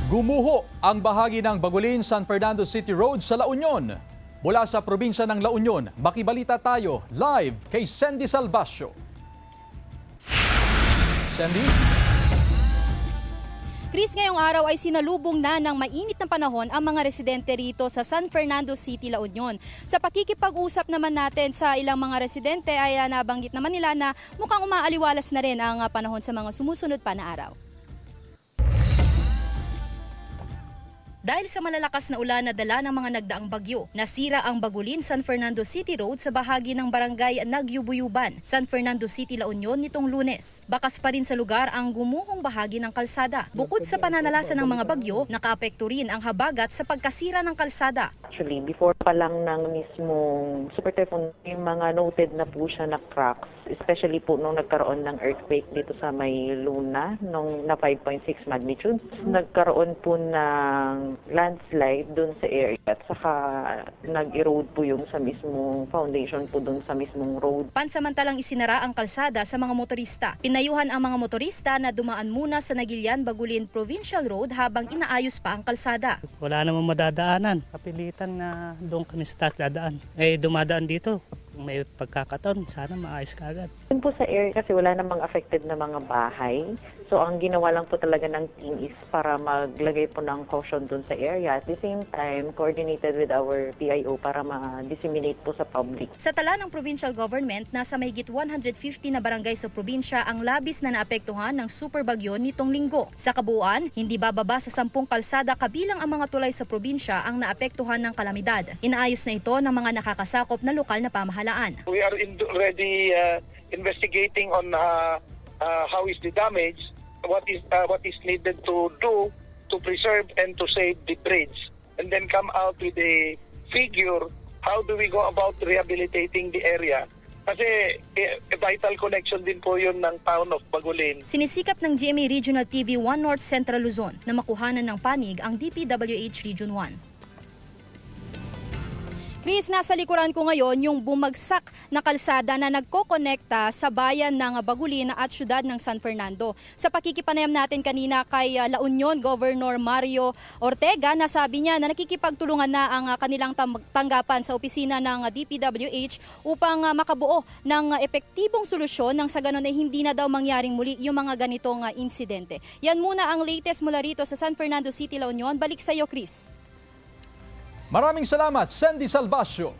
Gumuho ang bahagi ng Bagulin-San Fernando City Road sa La Union. Mula sa probinsya ng La Union, makibalita tayo live kay Sandy Salvacio. Sandy? Chris, ngayong araw ay sinalubong na ng mainit na panahon ang mga residente rito sa San Fernando City, La Union. Sa pakikipag-usap naman natin sa ilang mga residente ay nabanggit naman nila na mukhang umaaliwalas na rin ang panahon sa mga sumusunod pa na araw. Dahil sa malalakas na ulan na dala ng mga nagdaang bagyo, nasira ang Bagulin-San Fernando City Road sa bahagi ng barangay Nagyubuyuban, San Fernando City, La Union nitong Lunes. Bakas pa rin sa lugar ang gumuhong bahagi ng kalsada. Bukod sa pananalasa ng mga bagyo, nakaapekto rin ang habagat sa pagkasira ng kalsada. Actually, before pa lang ng mismong super typhoon, yung mga noted na po siya na cracks, especially po nung nagkaroon ng earthquake dito sa may Luna, nung na 5.6 magnitude. Nagkaroon po ng landslide dun sa area at saka nag-erode po yung sa mismong foundation po dun sa mismong road. Pansamantalang isinara ang kalsada sa mga motorista. Pinayuhan ang mga motorista na dumaan muna sa Nagilian Bagulin Provincial Road habang inaayos pa ang kalsada. Wala namang madadaanan. Kapilitan na doon kami sa taas dadaan. Dumadaan dito. Kung may pagkakataon, sana maayos ka agad. Dun po sa area kasi wala namang affected na mga bahay. So ang ginawa lang po talaga ng team is para maglagay po ng caution dun sa area. At the same time, coordinated with our PIO para ma-disseminate po sa public. Sa tala ng provincial government, nasa mahigit 150 na barangay sa probinsya ang labis na naapektuhan ng super bagyo nitong linggo. Sa kabuuan, hindi bababa sa 10 kalsada kabilang ang mga tulay sa probinsya ang naapektuhan ng kalamidad. Inaayos na ito ng mga nakakasakop na lokal na pamahalaan. We are already investigating on how is the damage, what is needed to do to preserve and to save the bridge, and then come out with a figure how do we go about rehabilitating the area. Kasi vital connection din po yun ng town of Bagulin. Sinisikap ng GMA Regional TV 1 North Central Luzon na makuhanan ng panig ang DPWH Region 1. Chris, nasa likuran ko ngayon yung bumagsak na kalsada na nagkokonekta sa bayan ng Bagulin at syudad ng San Fernando. Sa pakikipanayam natin kanina kay La Union Governor Mario Ortega, nasabi niya na nakikipagtulungan na ang kanilang tanggapan sa opisina ng DPWH upang makabuo ng epektibong solusyon nang sa ganon ay hindi na daw mangyaring muli yung mga ganitong insidente. Yan muna ang latest mula rito sa San Fernando City, La Union. Balik sa iyo, Chris. Maraming salamat, Sandy Salvacio.